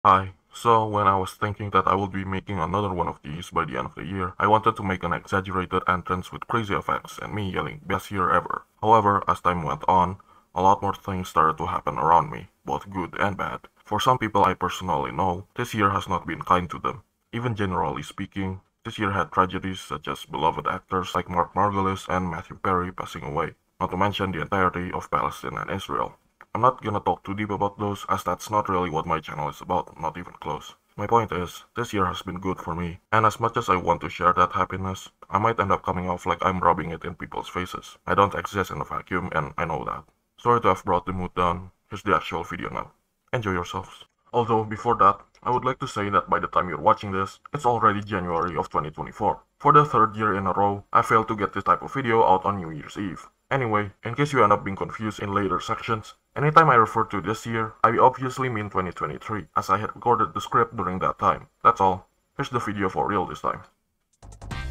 Hi, so when I was thinking that I would be making another one of these by the end of the year, I wanted to make an exaggerated entrance with crazy effects and me yelling best year ever. However, as time went on, a lot more things started to happen around me, both good and bad. For some people I personally know, this year has not been kind to them. Even generally speaking, this year had tragedies such as beloved actors like Mark Margolis and Matthew Perry passing away, not to mention the entirety of Palestine and Israel. I'm not gonna talk too deep about those, as that's not really what my channel is about, not even close. My point is, this year has been good for me, and as much as I want to share that happiness, I might end up coming off like I'm rubbing it in people's faces. I don't exist in a vacuum, and I know that. Sorry to have brought the mood down. Here's the actual video now. Enjoy yourselves. Although, before that, I would like to say that by the time you're watching this, it's already January of 2024. For the third year in a row, I failed to get this type of video out on New Year's Eve. Anyway, in case you end up being confused in later sections, anytime I refer to this year, I obviously mean 2023, as I had recorded the script during that time. That's all. Here's the video for real this time.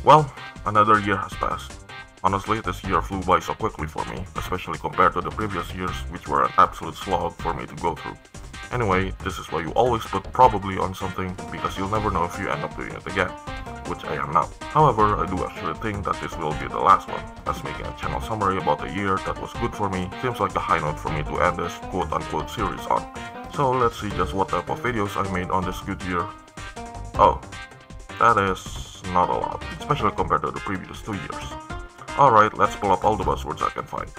Well, another year has passed. Honestly, this year flew by so quickly for me, especially compared to the previous years, which were an absolute slog for me to go through. Anyway, this is why you always put probably on something, because you'll never know if you end up doing it again, which I am now. However, I do actually think that this will be the last one, as making a channel summary about a year that was good for me seems like a high note for me to end this quote-unquote series on. So let's see just what type of videos I made on this good year. Oh, that is not a lot, especially compared to the previous 2 years. Alright, let's pull up all the buzzwords I can find.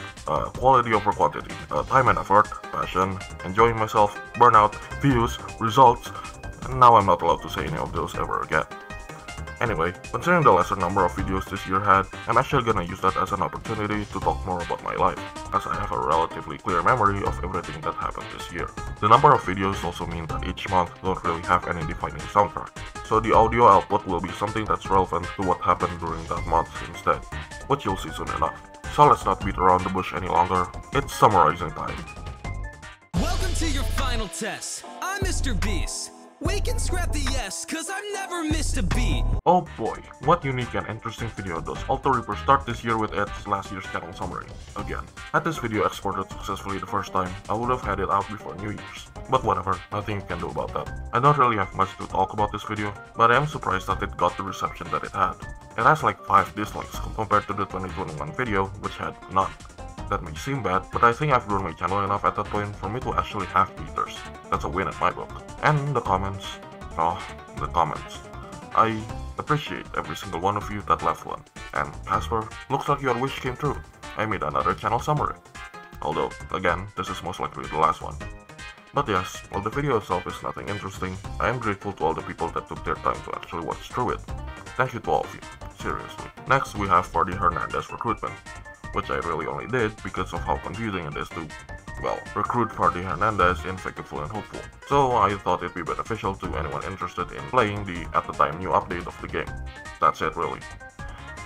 Quality over quantity, time and effort, passion, enjoying myself, burnout, views, results, and now I'm not allowed to say any of those ever again. Anyway, considering the lesser number of videos this year had, I'm actually gonna use that as an opportunity to talk more about my life, as I have a relatively clear memory of everything that happened this year. The number of videos also mean that each month don't really have any defining soundtrack, so the audio output will be something that's relevant to what happened during that month instead, which you'll see soon enough. So let's not beat around the bush any longer, it's summarizing time. Welcome to your final test. I'm Mr. Beast. We can scrap the yes, cause I've never missed a beat. Oh boy, what unique and interesting video does AlterReaper's start this year with its last year's channel summary. Again, had this video exported successfully the first time, I would have had it out before New Year's. But whatever, nothing you can do about that. I don't really have much to talk about this video, but I am surprised that it got the reception that it had. It has like 5 dislikes compared to the 2021 video, which had none. That may seem bad, but I think I've grown my channel enough at that point for me to actually have haters. That's a win in my book. And the comments. Oh, the comments. I appreciate every single one of you that left one. And Casper, looks like your wish came true. I made another channel summary. Although, again, this is most likely the last one. But yes, while the video itself is nothing interesting, I am grateful to all the people that took their time to actually watch through it. Thank you to all of you. Seriously. Next, we have Fardy Hernandez recruitment, which I really only did because of how confusing it is to, well, recruit Fardy Hernandez in Faithful and Hopeful. So I thought it'd be beneficial to anyone interested in playing the at the time new update of the game. That's it really.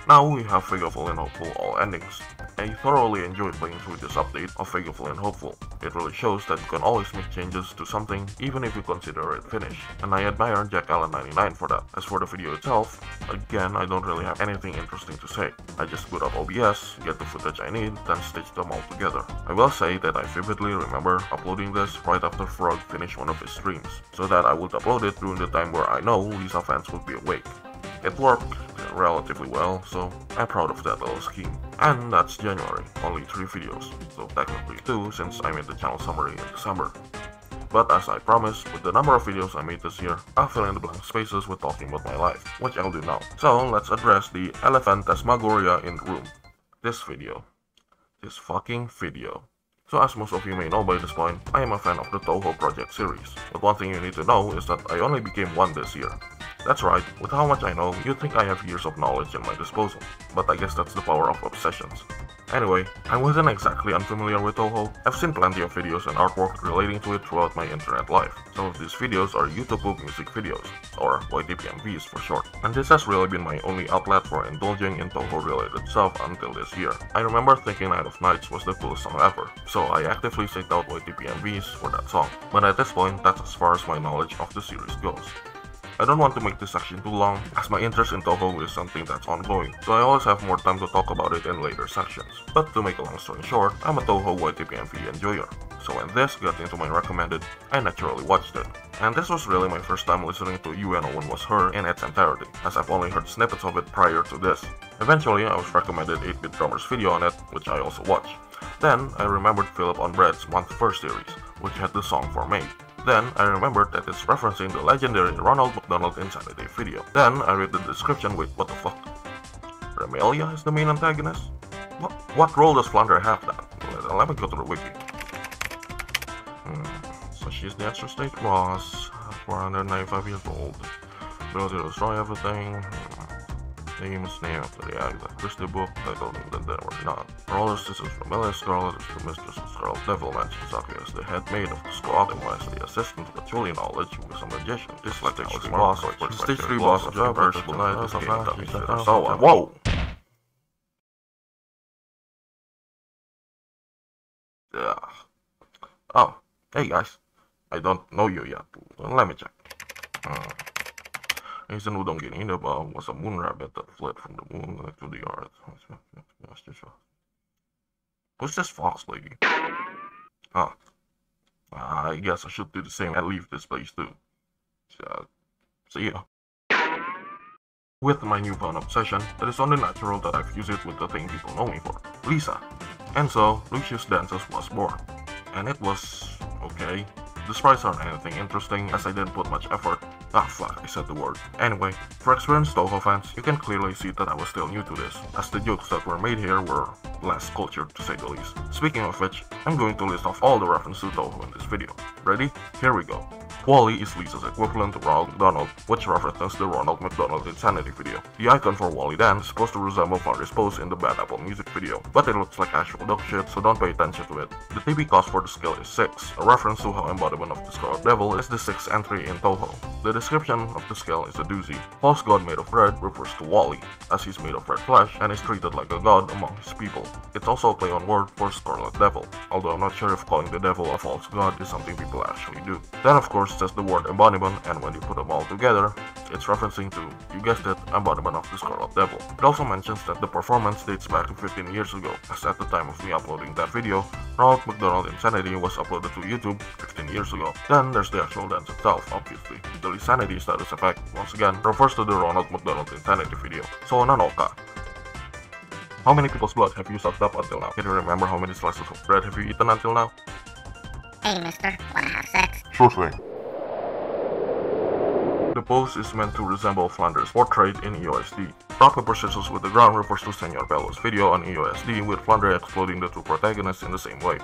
Now we have Faithful and Hopeful all endings. I thoroughly enjoyed playing through this update of Faithful and Hopeful. It really shows that you can always make changes to something even if you consider it finished, and I admire Jack Allen 99 for that. As for the video itself, again I don't really have anything interesting to say. I just boot up OBS, get the footage I need, then stitch them all together. I will say that I vividly remember uploading this right after Frog finished one of his streams, so that I would upload it during the time where I know Lisa fans would be awake. It worked relatively well, so I'm proud of that little scheme. And that's January, only 3 videos, so technically 2 since I made the channel summary in December. But as I promised, with the number of videos I made this year, I'll fill in the blank spaces with talking about my life, which I'll do now. So let's address the elephantasmagoria in the room. This video. This fucking video. So as most of you may know by this point, I am a fan of the Touhou Project series, but one thing you need to know is that I only became one this year. That's right, with how much I know, you'd think I have years of knowledge at my disposal, but I guess that's the power of obsessions. Anyway, I wasn't exactly unfamiliar with Touhou. I've seen plenty of videos and artwork relating to it throughout my internet life. Some of these videos are YouTube music videos, or YTPMVs for short, and this has really been my only outlet for indulging in Touhou related stuff until this year. I remember thinking Night of Nights was the coolest song ever, so I actively sought out YTPMVs for that song, but at this point that's as far as my knowledge of the series goes. I don't want to make this section too long, as my interest in Touhou is something that's ongoing, so I always have more time to talk about it in later sections. But to make a long story short, I'm a Touhou YTPMV enjoyer. so when this got into my recommended, I naturally watched it. And this was really my first time listening to UNO1 Was Her in its entirety, as I've only heard snippets of it prior to this. Eventually, I was recommended 8-Bit Drummer's video on it, which I also watched. Then, I remembered Philip on Bread's Month First series, which had the song for May. Then, I remembered that it's referencing the legendary Ronald McDonald Insanity video. Then, I read the description, wait, what the fuck? Remelia is the main antagonist? What role does Flounder have then? Let me go to the wiki. So she's the extra stage boss, 495 years old, ability to destroy everything. Name is named after the Agatha Christie book titled That There Were None. Her older sister Remelia Scarlet is the mistress of Scarlet Devil Mansion Saki as the head maid of the squad and wisely assistant to Julie Knowledge, who is a magician. This is like the stage boss, stage 3 boss of the Veritable Night is a game. So on. Whoa! Oh, hey guys. I don't know you yet. Let me check. Hazen Udon getting the ball was a moon rabbit that fled from the moon to the earth. Who's this fox lady? I guess I should do the same and leave this place too. See ya. With my newfound obsession, it is only natural that I've used it with the thing people know me for, Lisa. And so, Lucius Dances was born. And it was okay. The sprites aren't anything interesting, as I didn't put much effort. Fuck, I said the word. Anyway, for experienced Toho fans, you can clearly see that I was still new to this, as the jokes that were made here were less cultured to say the least. Speaking of which, I'm going to list off all the references to Toho in this video. Ready? Here we go. Wally is Lisa's equivalent to Ronald McDonald, which references the Ronald McDonald Insanity video. The icon for Wally Dan is supposed to resemble Flounder's pose in the Bad Apple music video, but it looks like actual dog shit, so don't pay attention to it. The TB cost for the skill is 6, a reference to how Embodiment of the Scarlet Devil is the 6th entry in Toho. The description of the skill is a doozy. False god made of red refers to Wally, as he's made of red flesh and is treated like a god among his people. It's also a play on word for Scarlet Devil, although I'm not sure if calling the devil a false god is something people actually do. Then of course there's the word embodiment, and when you put them all together, it's referencing to, you guessed it, Embodiment of the Scarlet Devil. It also mentions that the performance dates back to 15 years ago, as at the time of me uploading that video, Ronald McDonald Insanity was uploaded to YouTube 15 years ago. Then there's the actual dance itself, obviously. The Insanity status effect, once again, refers to the Ronald McDonald Insanity video. So Nanoka. How many people's blood have you sucked up until now? Can you remember how many slices of bread have you eaten until now? Hey mister, wanna have sex? Sure thing. The pose is meant to resemble Flounder's portrait in EOSD. Rock Paper Scissors with the Ground refers to Senor Bello's video on EOSD, with Flounder exploding the two protagonists in the same way.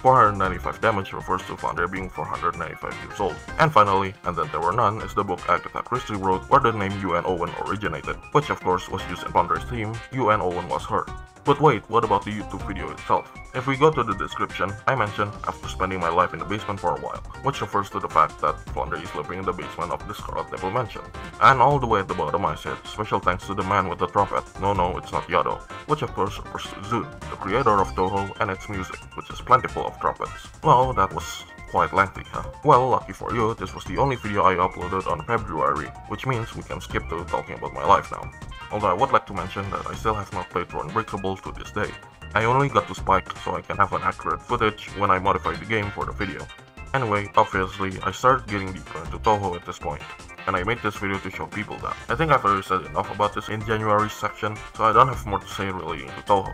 495 damage refers to Flounder being 495 years old. And finally, And Then There Were None is the book Agatha Christie wrote where the name UNO1 originated, which of course was used in Flounder's theme, UNO1 Was Her. But wait, what about the YouTube video itself? If we go to the description, I mentioned after spending my life in the basement for a while, which refers to the fact that Flounder is living in the basement of the Scarlet Devil Mansion. And all the way at the bottom I said, special thanks to the man with the trumpet, no it's not Yado, which of course refers to Zune, the creator of Toho and its music, which is plentiful of trumpets. Well, that was quite lengthy, huh? Well, lucky for you, this was the only video I uploaded on February, which means we can skip to talking about my life now. Although I would like to mention that I still have not played through Unbreakable to this day. I only got to Spike so I can have an accurate footage when I modify the game for the video. Anyway, obviously, I started getting deeper into Toho at this point, and I made this video to show people that. I think I've already said enough about this in January's section, so I don't have more to say relating to Toho.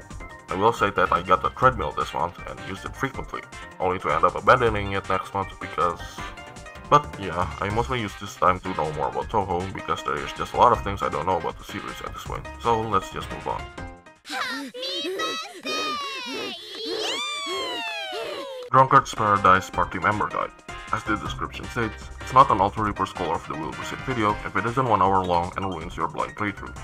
I will say that I got a treadmill this month and used it frequently, only to end up abandoning it next month because... But yeah, I mostly use this time to know more about Toho because there is just a lot of things I don't know about the series at this point, so let's just move on. Drunkard's Paradise Party Member Guide. As the description states, it's not an AlterReaper's Color of the Will Visit video if it isn't 1 hour long and ruins your blind playthrough.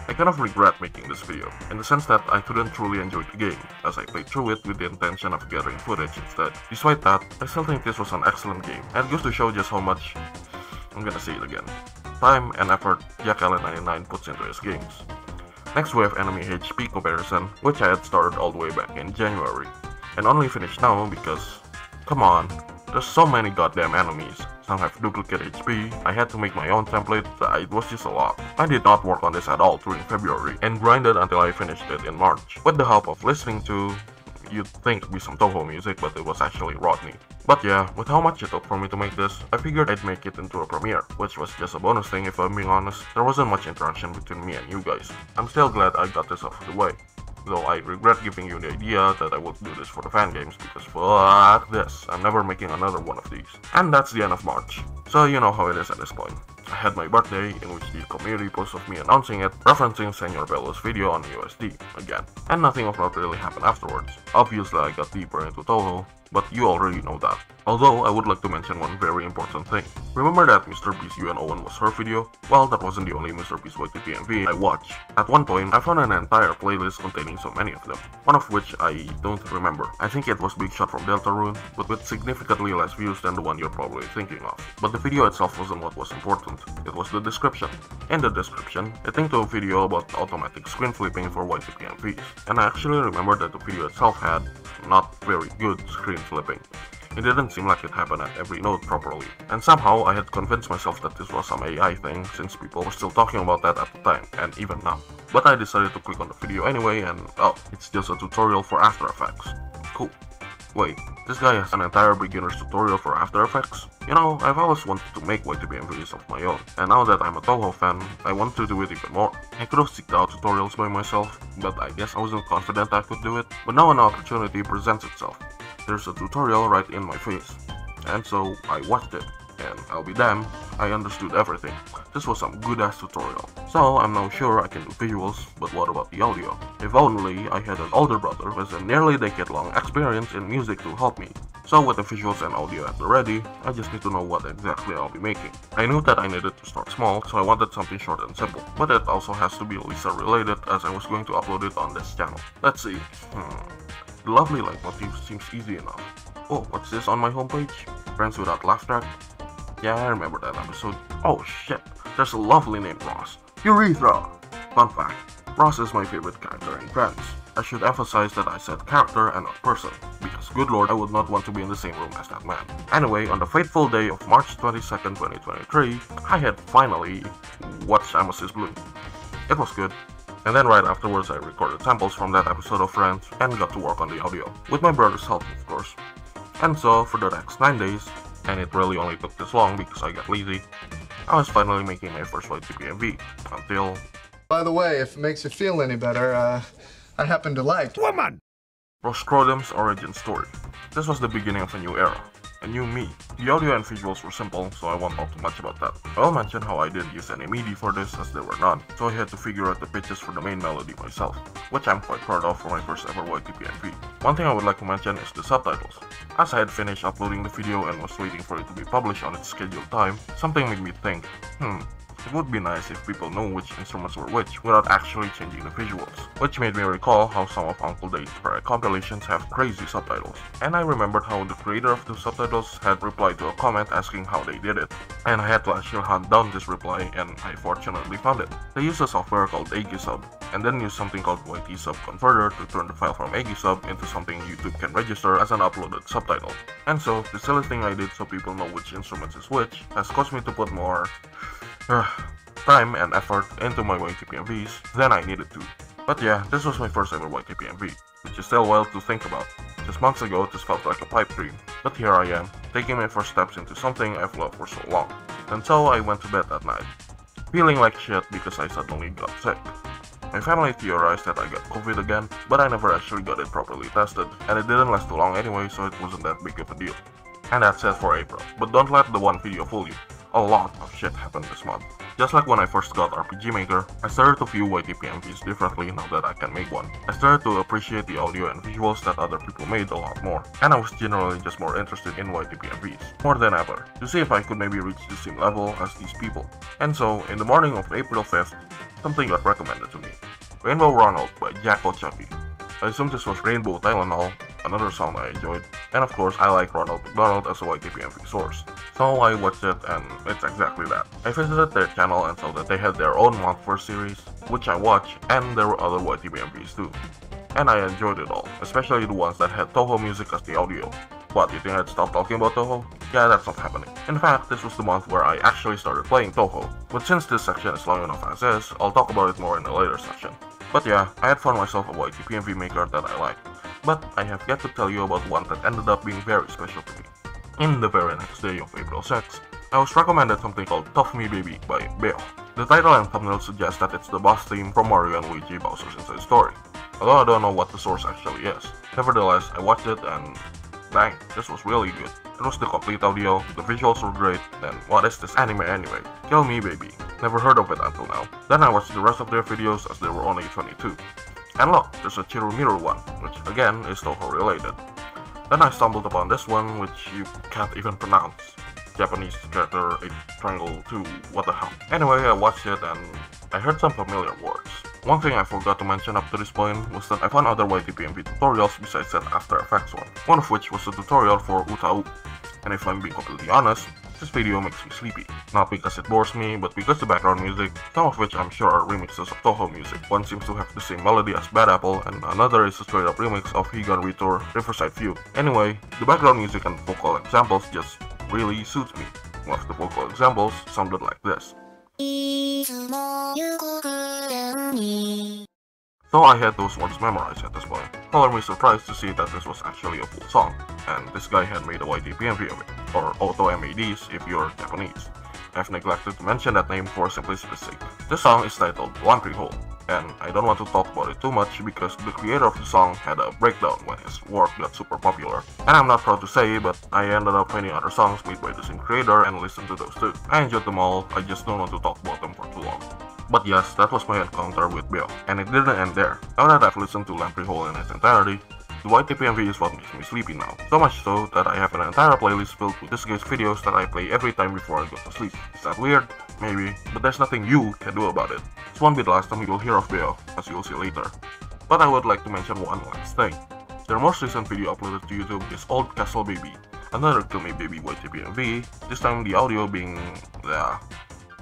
I kind of regret making this video, in the sense that I couldn't truly enjoy the game, as I played through it with the intention of gathering footage instead. Despite that, I still think this was an excellent game, and it goes to show just how much, I'm gonna say it again, time and effort JackAllen99 puts into his games. Next we have enemy HP comparison, which I had started all the way back in January, and only finished now because, come on, there's so many goddamn enemies. Some have duplicate HP, I had to make my own template, it was just a lot. I did not work on this at all during February, and grinded until I finished it in March, with the help of listening to, you'd think it'd be some Toho music, but it was actually Rodney. But yeah, with how much it took for me to make this, I figured I'd make it into a premiere, which was just a bonus thing if I'm being honest. There wasn't much interaction between me and you guys. I'm still glad I got this out of the way. Though I regret giving you the idea that I would do this for the fan games because fuck this, I'm never making another one of these. And that's the end of March. So you know how it is at this point. I had my birthday, in which the community post of me announcing it, referencing Senor Bello's video on USD again, and nothing of note really happened afterwards. Obviously I got deeper into Toho, but you already know that. Although I would like to mention one very important thing. Remember that Mr. Beast You and Owen was her video? Well, that wasn't the only Mr. Beast YTP MV I watched. At one point, I found an entire playlist containing so many of them, one of which I don't remember. I think it was Big Shot from Deltarune, but with significantly less views than the one you're probably thinking of. But the video itself wasn't what was important, it was the description. In the description, it linked to a video about automatic screen flipping for YTP MVs, and I actually remember that the video itself had not very good screen flipping. It didn't seem like it happened at every node properly, and somehow I had convinced myself that this was some AI thing since people were still talking about that at the time, and even now. But I decided to click on the video anyway and oh, it's just a tutorial for After Effects. Cool. Wait, this guy has an entire beginner's tutorial for After Effects? You know, I've always wanted to make YTP MVs of my own, and now that I'm a Toho fan, I want to do it even more. I could have seeked out tutorials by myself, but I guess I wasn't confident I could do it. But now an opportunity presents itself. There's a tutorial right in my face, and so I watched it, and I'll be damned, I understood everything. This was some good ass tutorial. So I'm now sure I can do visuals, but what about the audio? If only I had an older brother with a nearly decade-long experience in music to help me. So with the visuals and audio at the ready, I just need to know what exactly I'll be making. I knew that I needed to start small, so I wanted something short and simple. But it also has to be Lisa related, as I was going to upload it on this channel. Let's see. The lovely light motif seems easy enough. Oh, what's this on my homepage? Friends Without Laugh Track? Yeah, I remember that episode. Oh shit, there's a lovely name Ross. Urethra! Fun fact, Ross is my favorite character in Friends. I should emphasize that I said character and not person, because good lord I would not want to be in the same room as that man. Anyway, on the fateful day of March 22nd, 2023, I had finally watched Amos's Bloom. It was good. And then right afterwards I recorded samples from that episode of Friends and got to work on the audio, with my brother's help of course. And so for the next 9 days, and it really only took this long because I got lazy, I was finally making my first YTP MV, until... By the way, if it makes you feel any better, I happen to like... Woman! Roscrodum's origin story. This was the beginning of a new era. A new me. The audio and visuals were simple, so I won't talk too much about that. I'll mention how I didn't use any MIDI for this as there were none, so I had to figure out the pitches for the main melody myself, which I'm quite proud of for my first ever YTP MV. One thing I would like to mention is the subtitles. As I had finished uploading the video and was waiting for it to be published on its scheduled time, something made me think, it would be nice if people know which instruments were which without actually changing the visuals, which made me recall how some of Uncle Dave's prior compilations have crazy subtitles, and I remembered how the creator of the subtitles had replied to a comment asking how they did it, and I had to actually hunt down this reply and I fortunately found it. They use a software called AGSub, and then use something called YT-Sub Converter to turn the file from AGSub into something YouTube can register as an uploaded subtitle. And so, the silly thing I did so people know which instruments is which has caused me to put more time and effort into my YTP MVs than I needed to. But yeah, this was my first ever YTP MV, which is still wild to think about. Just months ago this felt like a pipe dream, but here I am, taking my first steps into something I've loved for so long. And so I went to bed that night, feeling like shit because I suddenly got sick. My family theorized that I got COVID again, but I never actually got it properly tested, and it didn't last too long anyway, so it wasn't that big of a deal. And that's it for April, but don't let the one video fool you. A lot of shit happened this month. Just like when I first got RPG Maker, I started to view YTP MVs differently now that I can make one. I started to appreciate the audio and visuals that other people made a lot more, and I was generally just more interested in YTP MVs, more than ever, to see if I could maybe reach the same level as these people. And so, in the morning of April 5th, something got recommended to me. Rainbow Ronald by Jacko Chucky. I assumed this was Rainbow Tylenol, another song I enjoyed, and of course I like Ronald McDonald as a YTP MV source. So I watched it and it's exactly that. I visited their channel and saw that they had their own month first series, which I watched, and there were other YTP MVs too. And I enjoyed it all, especially the ones that had Toho music as the audio. What, you think I'd stop talking about Toho? Yeah, that's not happening. In fact, this was the month where I actually started playing Toho. But since this section is long enough as is, I'll talk about it more in a later section. But yeah, I had found myself a YTP MV maker that I liked. but I have yet to tell you about one that ended up being very special to me. In the very next day of April 6th, I was recommended something called Tough Me Baby by Beo. The title and thumbnail suggest that it's the boss theme from Mario and Luigi Bowser's Inside Story, although I don't know what the source actually is. Nevertheless, I watched it and bang, this was really good. It was the complete audio, the visuals were great, and what is this anime anyway? Kill Me Baby. Never heard of it until now. Then I watched the rest of their videos as there were only 22. And look, there's a Chirumiru one, which again is Toho related. Then I stumbled upon this one, which you can't even pronounce. Japanese character 8 triangle 2, what the hell. Anyway, I watched it and I heard some familiar words. One thing I forgot to mention up to this point was that I found other YTPMV tutorials besides that After Effects one of which was a tutorial for Utau. And if I'm being completely honest, this video makes me sleepy. Not because it bores me, but because the background music, some of which I'm sure are remixes of Toho music. One seems to have the same melody as Bad Apple, and another is a straight up remix of Higan Retour Riverside View. Anyway, the background music and vocal examples just really suits me. One of the vocal examples sounded like this. So I had those words memorized at this point. Color me surprised to see that this was actually a full song, and this guy had made a YTPMV of it, or Auto MADs if you're Japanese. I've neglected to mention that name for simplicity's sake. This song is titled Laundry Hole, and I don't want to talk about it too much because the creator of the song had a breakdown when his work got super popular. And I'm not proud to say, but I ended up finding other songs made by the same creator and listened to those too. I enjoyed them all, I just don't want to talk about them for too long. But yes, that was my encounter with Beo, and it didn't end there. Now that I've listened to Laundry Hole in its entirety, the YTPMV is what makes me sleepy now. So much so that I have an entire playlist filled with this guy's videos that I play every time before I go to sleep. Is that weird? Maybe, but there's nothing you can do about it. This won't be the last time you will hear of Beo, as you'll see later. But I would like to mention one last thing. Their most recent video uploaded to YouTube is Old Castle Baby, another Kill Me Baby YTPMV, this time the audio being the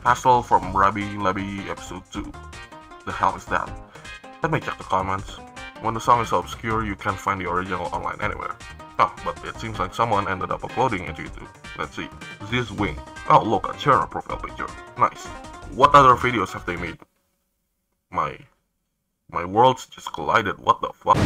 Castle from Rabbi Lebby episode 2. The hell is that? Let me check the comments. When the song is so obscure, you can't find the original online anywhere. Oh, but it seems like someone ended up uploading it to YouTube. Let's see. This Wing. Oh, look, a channel profile picture. Nice. What other videos have they made? My worlds just collided. What the fuck?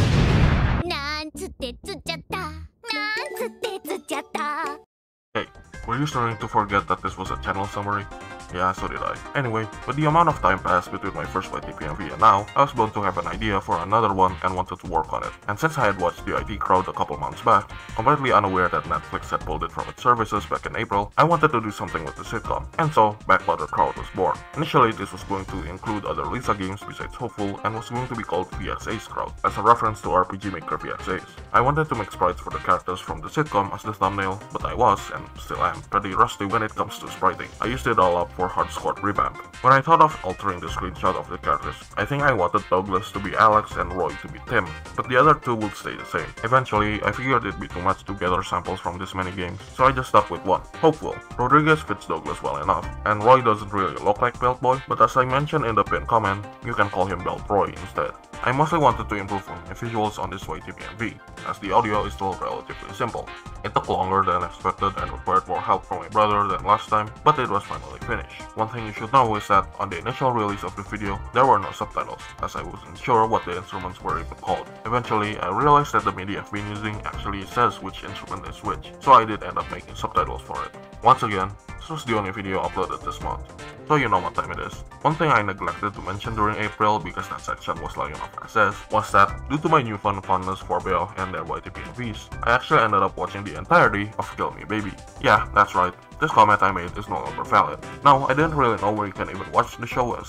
Hey, were you starting to forget that this was a channel summary? Yeah, so did I. Anyway, with the amount of time passed between my first YTPMV and now, I was bound to have an idea for another one and wanted to work on it. And since I had watched the IT Crowd a couple months back, completely unaware that Netflix had pulled it from its services back in April, I wanted to do something with the sitcom, and so Backwater Crowd was born. Initially, this was going to include other Lisa games besides Hopeful, and was going to be called VXA's Crowd, as a reference to RPG Maker VXA's. I wanted to make sprites for the characters from the sitcom as the thumbnail, but I was, and still am, pretty rusty when it comes to spriting. I used it all up for Hard Squad Revamp. When I thought of altering the screenshot of the characters, I think I wanted Douglas to be Alex and Roy to be Tim, but the other two would stay the same. Eventually, I figured it'd be too much to gather samples from this many games, so I just stuck with one, Hopeful. Rodriguez fits Douglas well enough, and Roy doesn't really look like Belt Boy, but as I mentioned in the pinned comment, you can call him Belt Roy instead. I mostly wanted to improve on the visuals on this YTPMV, as the audio is still relatively simple. It took longer than expected and required more help from my brother than last time, but it was finally finished. One thing you should know is that on the initial release of the video, there were no subtitles, as I wasn't sure what the instruments were even called. Eventually, I realized that the MIDI I've been using actually says which instrument is which, so I did end up making subtitles for it. Once again, this was the only video uploaded this month, so you know what time it is. One thing I neglected to mention during April, because that section was lagging off SS, was that due to my newfound fondness for Beo and their YTPMVs, I actually ended up watching the entirety of Kill Me Baby. Yeah, that's right, this comment I made is no longer valid. Now, I didn't really know where you can even watch the show as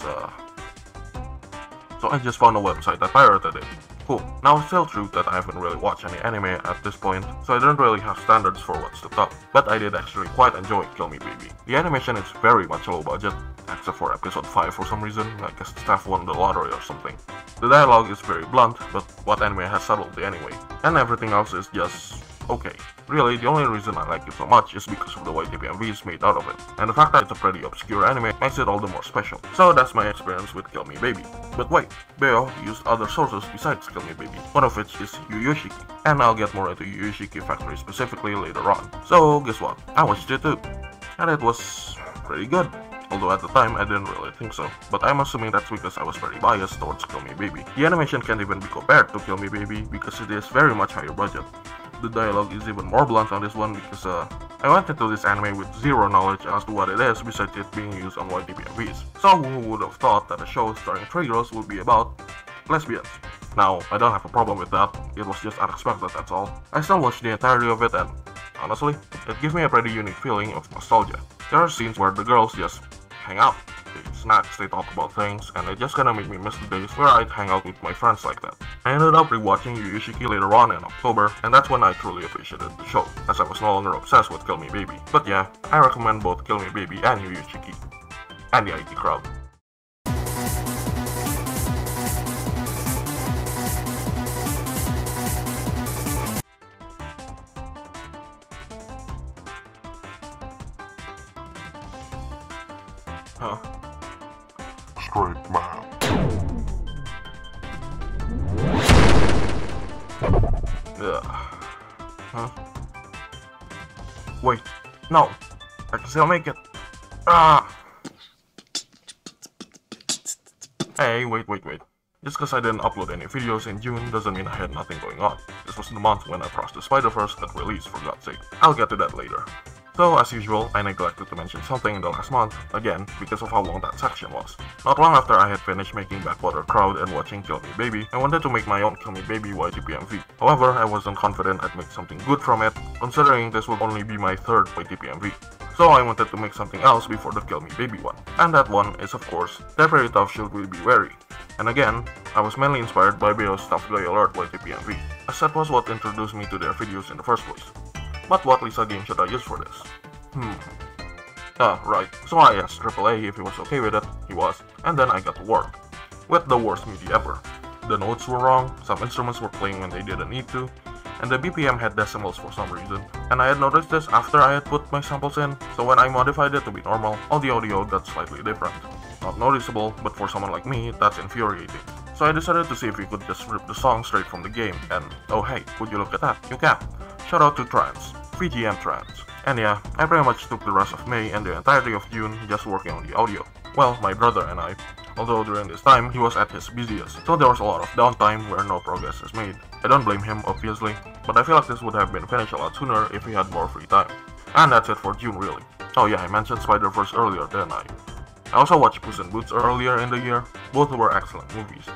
so I just found a website that pirated it. Cool. Now it's still true that I haven't really watched any anime at this point, so I don't really have standards for what's to top, but I did actually quite enjoy Kill Me Baby. The animation is very much low budget, except for episode 5 for some reason, I guess the staff won the lottery or something. The dialogue is very blunt, but what anime has subtlety anyway, and everything else is just okay. Really, the only reason I like it so much is because of the YTPMVs made out of it, and the fact that it's a pretty obscure anime makes it all the more special. So that's my experience with Kill Me Baby. But wait, Beo used other sources besides Kill Me Baby, one of which is Yu Yu Shiki, and I'll get more into Yu Yu Shiki Factory specifically later on. So guess what, I watched it too, and it was pretty good. although at the time I didn't really think so, but I'm assuming that's because I was very biased towards Kill Me Baby. The animation can't even be compared to Kill Me Baby because it is very much higher budget. The dialogue is even more blunt on this one because I went into this anime with zero knowledge as to what it is besides it being used on YTPMVs. So who would have thought that a show starring 3 girls would be about lesbians? Now, I don't have a problem with that, it was just unexpected, that's all. I still watched the entirety of it and, honestly, it gives me a pretty unique feeling of nostalgia. There are scenes where the girls just hang out. They snacks, they talk about things, and it just kinda make me miss the days where I'd hang out with my friends like that. I ended up rewatching Yu Yu Shiki later on in October, and that's when I truly appreciated the show, as I was no longer obsessed with Kill Me Baby. But yeah, I recommend both Kill Me Baby and Yu Yu Shiki. And the IT crowd. Huh? Straight man. Ugh. Huh? Wait, no. I can still make it. Ah! Hey, wait. Just cause I didn't upload any videos in June doesn't mean I had nothing going on. This was the month when I crossed the SiIvaGunner got released, for God's sake. I'll get to that later. So, as usual, I neglected to mention something in the last month, again, because of how long that section was. Not long after I had finished making Backwater Crowd and watching Kill Me Baby, I wanted to make my own Kill Me Baby YTPMV. However, I wasn't confident I'd make something good from it, considering this would only be my 3rd YTPMV. So I wanted to make something else before the Kill Me Baby one. And that one is, of course, They're Very Tough Should We Be Wary. And again, I was mainly inspired by Beo's Tough Guy Alert YTPMV, as that was what introduced me to their videos in the first place. But what Lisa game should I use for this? Right, so I asked AAA if he was okay with it, he was, and then I got to work. With the worst MIDI ever. The notes were wrong, some instruments were playing when they didn't need to, and the BPM had decimals for some reason. And I had noticed this after I had put my samples in, so when I modified it to be normal, all the audio got slightly different. Not noticeable, but for someone like me, that's infuriating. So I decided to see if we could just rip the song straight from the game, and oh hey, would you look at that, you can. Shout out to Trans, VGM Trans. And yeah, I pretty much took the rest of May and the entirety of June just working on the audio. Well, my brother and I, although during this time he was at his busiest, so there was a lot of downtime where no progress is made. I don't blame him, obviously, but I feel like this would have been finished a lot sooner if he had more free time. And that's it for June really. Oh yeah, I mentioned Spider-Verse earlier, didn't I? I also watched Puss in Boots earlier in the year, both were excellent movies.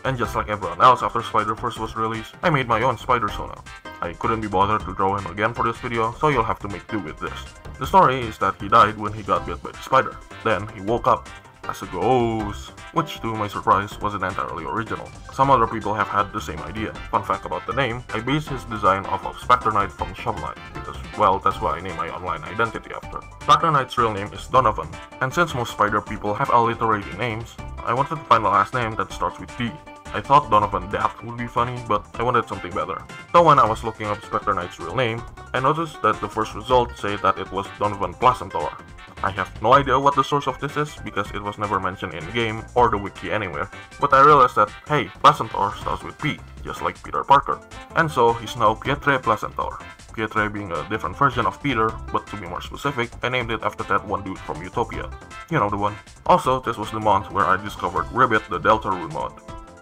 And just like everyone else after Spider-Verse was released, I made my own Spider-Sona. I couldn't be bothered to draw him again for this video, so you'll have to make do with this. The story is that he died when he got bit by the spider. Then he woke up as a ghost, which to my surprise wasn't entirely original. Some other people have had the same idea. Fun fact about the name, I based his design off of Spectre Knight from Shovel Knight, because, well, that's what I named my online identity after. Spectre Knight's real name is Donovan, and since most spider people have alliterating names, I wanted to find a last name that starts with D. I thought Donovan Daft would be funny, but I wanted something better. So when I was looking up Spectre Knight's real name, I noticed that the first results say that it was Donovan Placentor. I have no idea what the source of this is, because it was never mentioned in-game or the wiki anywhere, but I realized that, hey, Placentor starts with P, just like Peter Parker. And so he's now Pietre Placentor. Pietre being a different version of Peter, but to be more specific, I named it after that one dude from Utopia. You know the one. Also, this was the month where I discovered Ribbit the Deltarune mod.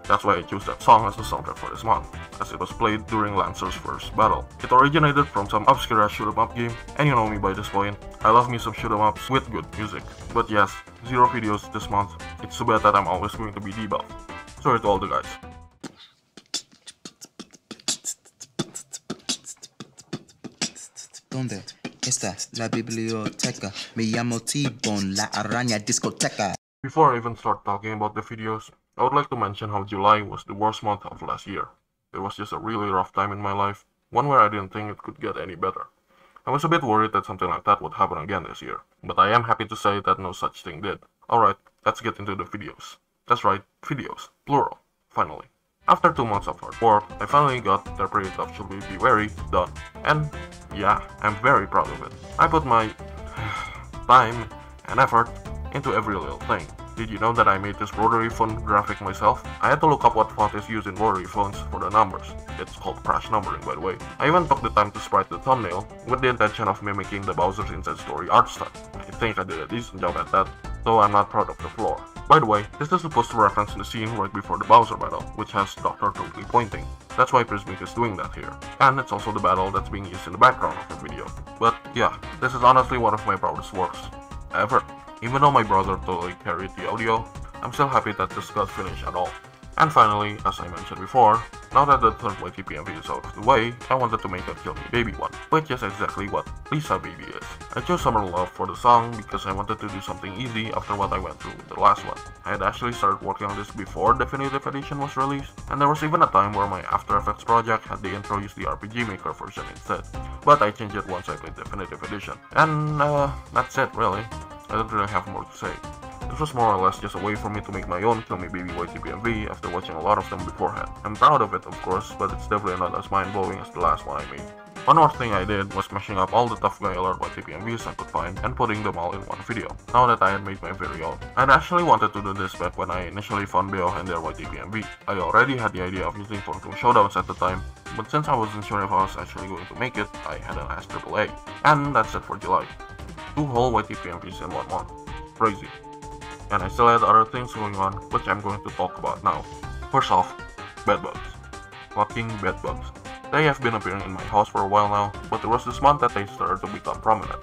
That's why I chose that song as the soundtrack for this month, as it was played during Lancer's first battle. It originated from some obscure shoot-em-up game, and you know me by this point, I love me some shoot-em-ups with good music. But yes, 0 videos this month, it's too bad that I'm always going to be debuffed. Sorry to all the guys. ¿Dónde está la biblioteca? Me llamo T-Bone, la araña discoteca. Before I even start talking about the videos, I would like to mention how July was the worst month of last year. It was just a really rough time in my life, one where I didn't think it could get any better. I was a bit worried that something like that would happen again this year, but I am happy to say that no such thing did. Alright, let's get into the videos. That's right, videos, plural, finally. After 2 months of hard work, I finally got They're Very Tough Should We Be Wary done. And yeah, I'm very proud of it. I put my time and effort into every little thing. Did you know that I made this rotary phone graphic myself? I had to look up what font is used in rotary phones for the numbers. It's called crash numbering, by the way. I even took the time to sprite the thumbnail with the intention of mimicking the Bowser's Inside Story art style. I think I did a decent job at that. though I'm not proud of the floor. By the way, this is supposed to reference the scene right before the Bowser battle, which has Dr. Totally pointing. That's why Prismic is doing that here. And it's also the battle that's being used in the background of the video. But yeah, this is honestly one of my proudest works ever. Even though my brother totally carried the audio, I'm still happy that this got finished at all. And finally, as I mentioned before, now that the third YTPMV is out of the way, I wanted to make a Kill Me Baby one, which is exactly what Lisa Baby is. I chose Summer Love for the song because I wanted to do something easy after what I went through with the last one. I had actually started working on this before Definitive Edition was released, and there was even a time where my After Effects project had the intro use the RPG Maker version instead, but I changed it once I played Definitive Edition. And that's it really. I don't really have more to say. This was more or less just a way for me to make my own Kill Me Baby YTPMV after watching a lot of them beforehand. I'm proud of it of course, but it's definitely not as mind-blowing as the last one I made. One more thing I did was mashing up all the Tough Guy Alert YTPMVs I could find and putting them all in one video, now that I had made my very own. I'd actually wanted to do this back when I initially found Beo and their YTPMV. I already had the idea of using Fortune Showdowns at the time, but since I wasn't sure if I was actually going to make it, I hadn't asked AAA. And that's it for July. 2 whole YTPMVs in 1 month. Crazy. And I still had other things going on, which I'm going to talk about now. First off, bedbugs. Fucking bedbugs. They have been appearing in my house for a while now, but there was this month that they started to become prominent.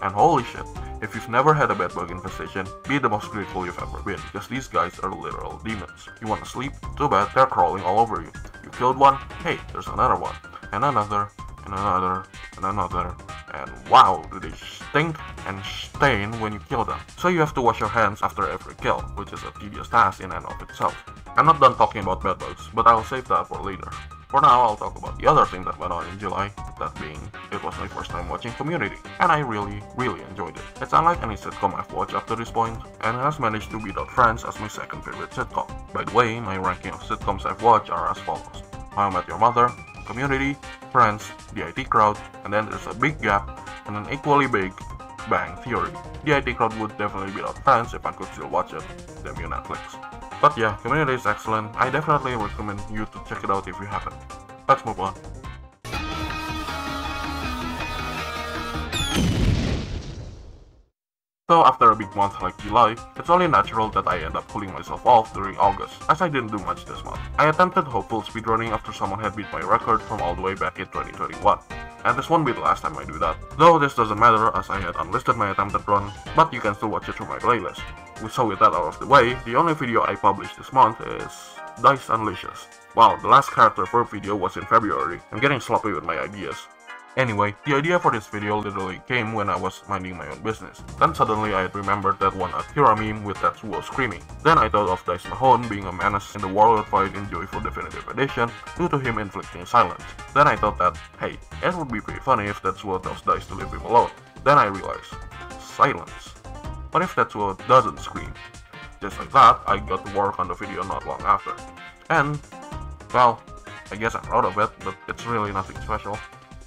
And holy shit, if you've never had a bedbug infestation, be the most grateful you've ever been, because these guys are literal demons. You wanna sleep? Too bad, they're crawling all over you. You killed one? Hey, there's another one. And another, and another, and another. And wow, do they stink and stain when you kill them. So you have to wash your hands after every kill, which is a tedious task in and of itself. I'm not done talking about bedbugs, but I'll save that for later. For now, I'll talk about the other thing that went on in July, that being, it was my first time watching Community, and I really enjoyed it. It's unlike any sitcom I've watched up to this point, and it has managed to beat out Friends as my second favorite sitcom. By the way, my ranking of sitcoms I've watched are as follows: How I Met Your Mother, Community, Friends, The IT Crowd, and then there's a big gap, and an equally big Bang Theory. The IT Crowd would definitely beat out Friends if I could still watch it, damn you Netflix. But yeah, Community is excellent. I definitely recommend you to check it out if you haven't. Let's move on. So after a big month like July, it's only natural that I end up cooling myself off during August, as I didn't do much this month. I attempted hopeful speedrunning after someone had beat my record from all the way back in 2021. And this won't be the last time I do that. Though this doesn't matter as I had unlisted my attempted run, but you can still watch it through my playlist. So with that out of the way, the only video I published this month is Dice Unleashes. Wow, the last character per video was in February. I'm getting sloppy with my ideas. Anyway, the idea for this video literally came when I was minding my own business. Then suddenly I had remembered that one Akira meme with Tetsuo screaming. Then I thought of Dice Mahone being a menace in the warlord fight in Joyful Definitive Edition due to him inflicting silence. Then I thought that, hey, it would be pretty funny if Tetsuo tells Dice to leave him alone. Then I realized, silence. What if Tetsuo doesn't scream? Just like that, I got to work on the video not long after. And, well, I guess I'm proud of it, but it's really nothing special.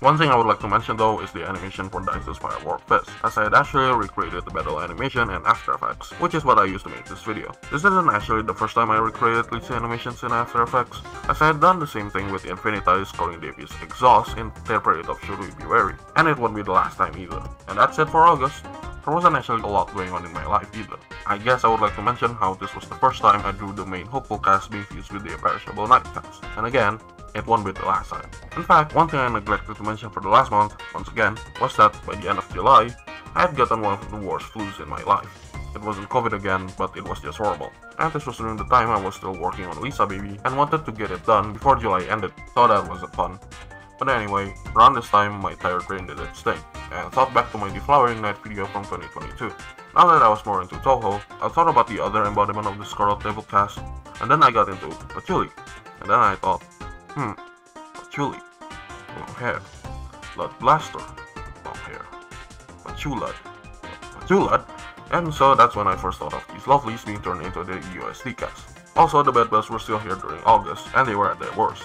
One thing I would like to mention though is the animation for Dice's Firework Fist, as I had actually recreated the battle animation in After Effects, which is what I used to make this video. This isn't actually the first time I recreated Lisa animations in After Effects, as I had done the same thing with Infinitize scoring Davy's exhaust in their period of Should We Be Wary, and it won't be the last time either. And that's it for August. There wasn't actually a lot going on in my life either. I guess I would like to mention how this was the first time I drew the main Hopeful cast being fused with the Imperishable Night cast, and again, it won't be the last time. In fact, one thing I neglected to mention for the last month, once again, was that by the end of July, I had gotten one of the worst flus in my life. It wasn't COVID again, but it was just horrible. And this was during the time I was still working on Lisa Baby and wanted to get it done before July ended, so that wasn't fun. But anyway, around this time, my tired brain did its thing, and thought back to my deflowering night video from 2022. Now that I was more into Toho, I thought about the other embodiment of the Scarlet Devil cast, and then I got into Patchouli. And then I thought, Patchouli, long hair. Blood Blaster, long hair. Patchoulad, Patchoulad. And so that's when I first thought of these lovelies being turned into the USD cast. Also, the bedbugs were still here during August, and they were at their worst.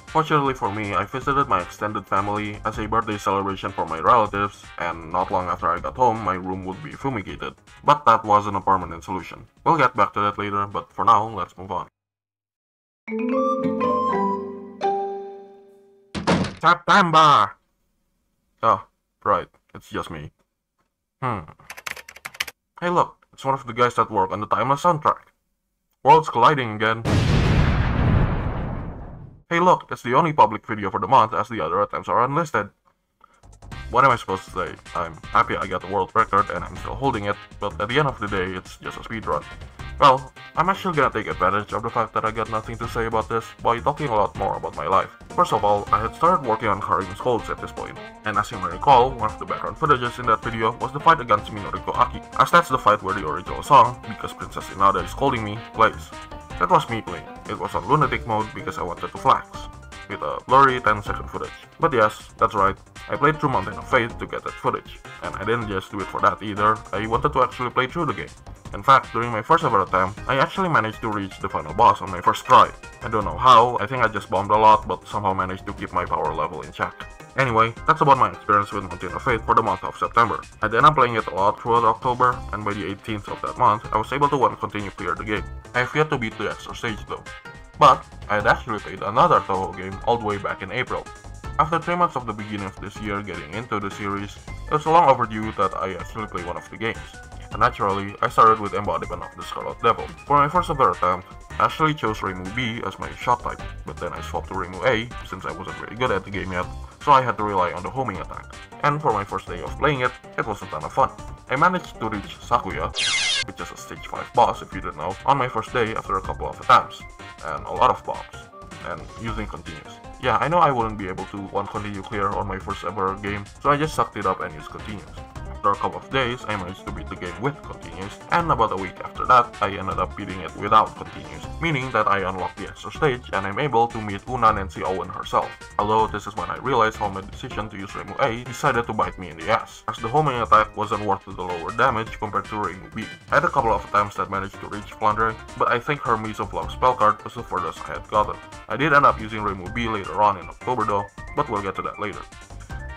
Fortunately for me, I visited my extended family as a birthday celebration for my relatives, and not long after I got home, my room would be fumigated. But that wasn't a permanent solution. We'll get back to that later, but for now, let's move on. September! Oh, right, it's just me. Hey look, It's one of the guys that work on the Timeless soundtrack. Worlds colliding again. Hey look, it's the only public video for the month as the other attempts are unlisted. What am I supposed to say? I'm happy I got the world record and I'm still holding it, but at the end of the day, it's just a speedrun. Well, I'm actually gonna take advantage of the fact that I got nothing to say about this by talking a lot more about my life. First of all, I had started working on Karim's Colds at this point, and as you may recall, one of the background footages in that video was the fight against Minoriko Aki, as that's the fight where the original song, Because Princess Inada is Scolding Me, plays. That was me playing. It was on lunatic mode because I wanted to flex, with a blurry 10-second footage. But yes, that's right, I played through Mountain of Fate to get that footage, and I didn't just do it for that either, I wanted to actually play through the game. In fact, during my first ever attempt, I actually managed to reach the final boss on my first try. I don't know how, I think I just bombed a lot, but somehow managed to keep my power level in check. Anyway, that's about my experience with Mountain of Fate for the month of September. I then am playing it a lot throughout October, and by the 18th of that month, I was able to continue clear the game. I have yet to beat the extra stage though. But, I had actually played another Toho game all the way back in April. After 3 months of the beginning of this year getting into the series, it was long overdue that I actually play one of the games. And naturally, I started with Embodiment of the Scarlet Devil. For my first ever attempt, I actually chose Reimu B as my shot type, but then I swapped to Reimu A since I wasn't very good at the game yet, so I had to rely on the homing attack. And for my first day of playing it, it was a ton of fun. I managed to reach Sakuya, which is a stage 5 boss if you didn't know, on my first day after a couple of attempts, and a lot of bombs, and using continues. Yeah, I know I wouldn't be able to one continue clear on my first ever game, so I just sucked it up and used continues. After a couple of days, I managed to beat the game with continues, and about a week after that, I ended up beating it without continues, meaning that I unlocked the extra stage and I'm able to meet Una Nancy Owen herself. Although this is when I realized how my decision to use Reimu A decided to bite me in the ass, as the homing attack wasn't worth the lower damage compared to Reimu B. I had a couple of attempts that managed to reach Flandre, but I think her Maze of Love spell card was the furthest I had gotten. I did end up using Reimu B later on in October though, but we'll get to that later.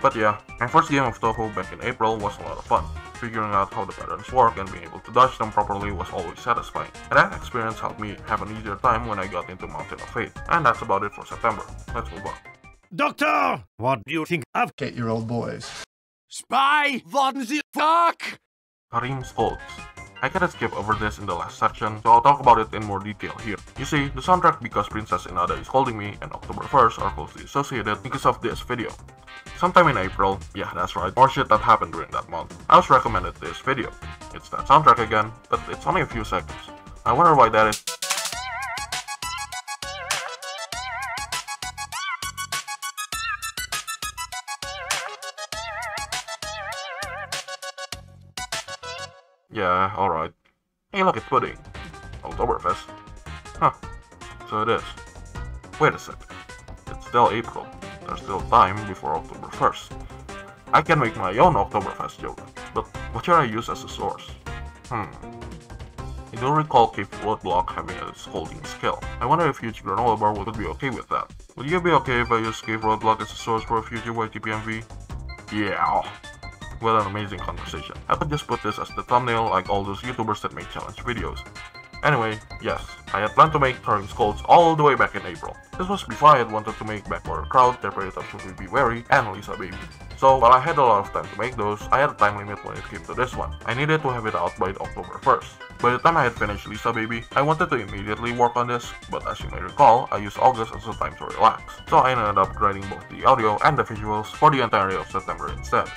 But yeah, my first game of Toho back in April was a lot of fun. Figuring out how the patterns work and being able to dodge them properly was always satisfying, and that experience helped me have an easier time when I got into Mountain of Fate. And that's about it for September. Let's move on. Doctor! What do you think of 8-year-old boys. Spy? What the fuck? Karim's Colds. I gotta skip over this in the last section, so I'll talk about it in more detail here. You see, the soundtrack Because Princess Inada is Scolding Me and October 1st are closely associated because of this video. Sometime in April, yeah that's right, more shit that happened during that month, I was recommended this video. It's that soundtrack again, but it's only a few seconds. I wonder why that is. Yeah, alright. Hey look, it's pudding. Oktoberfest. Huh. So it is. Wait a sec. It's still April. There's still time before October 1st. I can make my own Oktoberfest joke, but what should I use as a source? I don't recall Cave Roadblock having a scolding skill. I wonder if Huge Granola Bar would be okay with that. Would you be okay if I use Cave Roadblock as a source for a future YTPMV? Yeah. What an amazing conversation. I could just put this as the thumbnail like all those YouTubers that make challenge videos. Anyway, yes, I had planned to make Karim's Colds all the way back in April. This was before I had wanted to make Backward Crowd, Temperature Should Be Wary, and Lisa Baby. So while I had a lot of time to make those, I had a time limit when it came to this one. I needed to have it out by October 1st. By the time I had finished Lisa Baby, I wanted to immediately work on this, but as you may recall, I used August as a time to relax. So I ended up writing both the audio and the visuals for the entirety of September instead.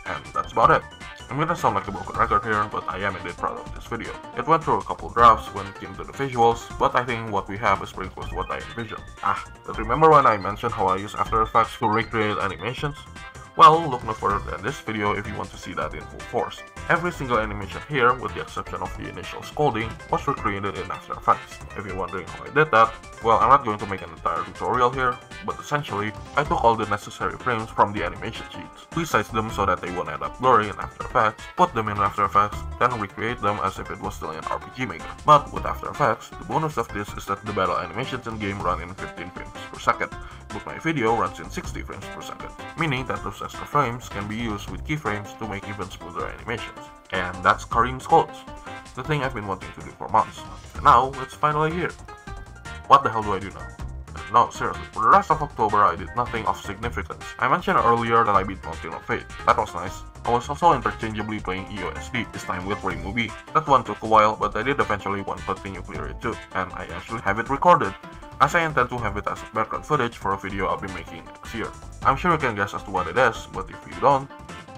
And that's about it. I'm gonna sound like a broken record here, but I am indeed proud of this video. It went through a couple drafts when it came to the visuals, but I think what we have is pretty close to what I envisioned. But remember when I mentioned how I use After Effects to recreate animations? Well, look no further than this video if you want to see that in full force. Every single animation here, with the exception of the initial scolding, was recreated in After Effects. If you're wondering how I did that, well, I'm not going to make an entire tutorial here, but essentially, I took all the necessary frames from the animation sheets, resized them so that they won't end up blurry in After Effects, put them in After Effects, then recreate them as if it was still in RPG Maker. But with After Effects, the bonus of this is that the battle animations in game run in 15 frames per second, but my video runs in 60 frames per second, meaning that those extra frames can be used with keyframes to make even smoother animations. And that's Karim's Colds, the thing I've been wanting to do for months. And now, it's finally here. What the hell do I do now? No, seriously, for the rest of October I did nothing of significance. I mentioned earlier that I beat Mountain of Fate. That was nice. I was also interchangeably playing EOSD, this time with Ray Movie. That one took a while, but I did eventually continue clear it too, and I actually have it recorded, as I intend to have it as background footage for a video I'll be making next year. I'm sure you can guess as to what it is, but if you don't,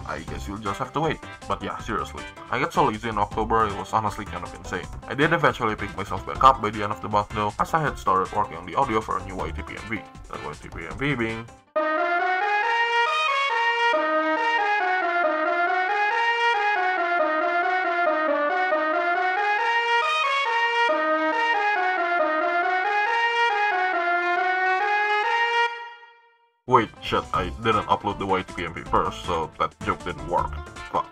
I guess you'll just have to wait. But yeah, seriously, I got so lazy in October, it was honestly kind of insane. I did eventually pick myself back up by the end of the month though, as I had started working on the audio for a new YTP MV. That YTP MV being... Wait, shit, I didn't upload the YTP MV first, so that joke didn't work. Fuck.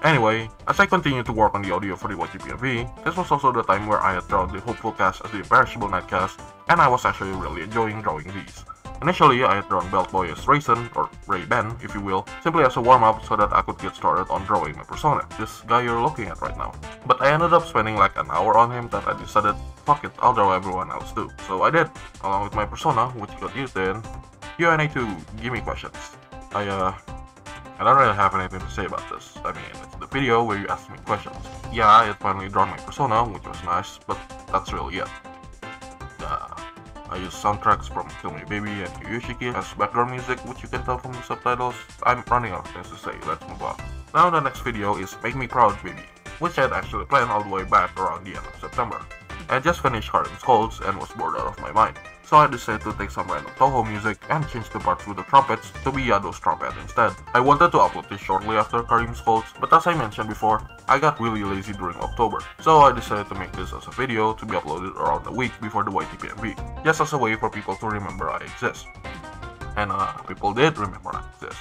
Anyway, as I continued to work on the audio for the YTP MV, this was also the time where I had drawn the Hopeful cast as the Imperishable Nightcast, and I was actually really enjoying drawing these. Initially, I had drawn Belt Boy as Raisin, or Ray-Ben, if you will, simply as a warm-up so that I could get started on drawing my persona, this guy you're looking at right now. But I ended up spending like an hour on him that I decided, fuck it, I'll draw everyone else too. So I did, along with my persona, which got used in Q&A to Gimme Questions. I don't really have anything to say about this. I mean, it's the video where you ask me questions. Yeah, I had finally drawn my persona, which was nice, but that's really it. I use soundtracks from Kill Me Baby and Yoshiki as background music, which you can tell from the subtitles. I'm running out of things to say, let's move on. Now the next video is Make Me Proud Baby, which I had actually planned all the way back around the end of September. I just finished Heart and Skulls and was bored out of my mind, so I decided to take some random Toho music and change the parts with the trumpets to be Yado's trumpet instead. I wanted to upload this shortly after Karim's Skulls, but as I mentioned before, I got really lazy during October, so I decided to make this as a video to be uploaded around a week before the YTP MV, just as a way for people to remember I exist. And people did remember I exist.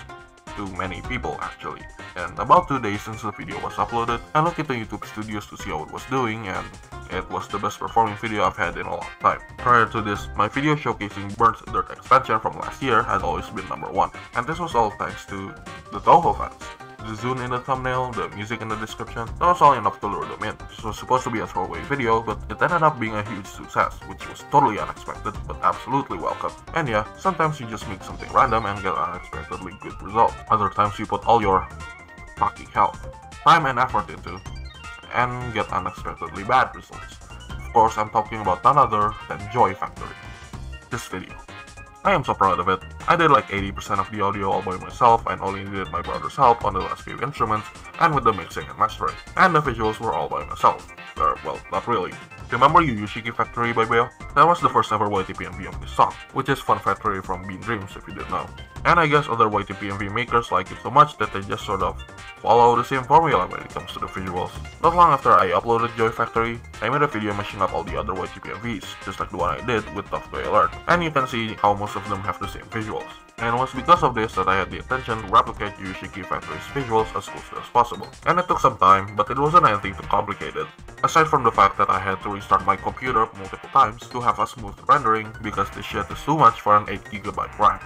Too many people actually. And about 2 days since the video was uploaded, I looked into YouTube Studios to see how it was doing, and it was the best performing video I've had in a long time. Prior to this, my video showcasing Burnt Dirt expansion from last year had always been #1, and this was all thanks to the Toho fans. The Zune in the thumbnail, the music in the description, that was all enough to lure them in. This was supposed to be a throwaway video, but it ended up being a huge success, which was totally unexpected, but absolutely welcome. And yeah, sometimes you just make something random and get unexpectedly good results. Other times you put all your fucking hell, time and effort into, and get unexpectedly bad results. Of course, I'm talking about none other than Joy Factory. This video. I am so proud of it. I did like 80% of the audio all by myself and only needed my brother's help on the last few instruments and with the mixing and mastering. And the visuals were all by myself. Well, not really. Remember Yoshiki Factory by Beo? That was the first ever YTP MV of this song, which is Fun Factory from Bean Dreams if you didn't know. And I guess other YTP MV makers like it so much that they just sort of follow the same formula when it comes to the visuals. Not long after I uploaded Joy Factory, I made a video mashing up all the other YTP MVs, just like the one I did with Tough Toy Alert, and you can see how most of them have the same visuals. And it was because of this that I had the intention to replicate Yoshiki Factory's visuals as closely as possible. And it took some time, but it wasn't anything too complicated. Aside from the fact that I had to restart my computer multiple times to have a smooth rendering because this shit is too much for an 8GB RAM.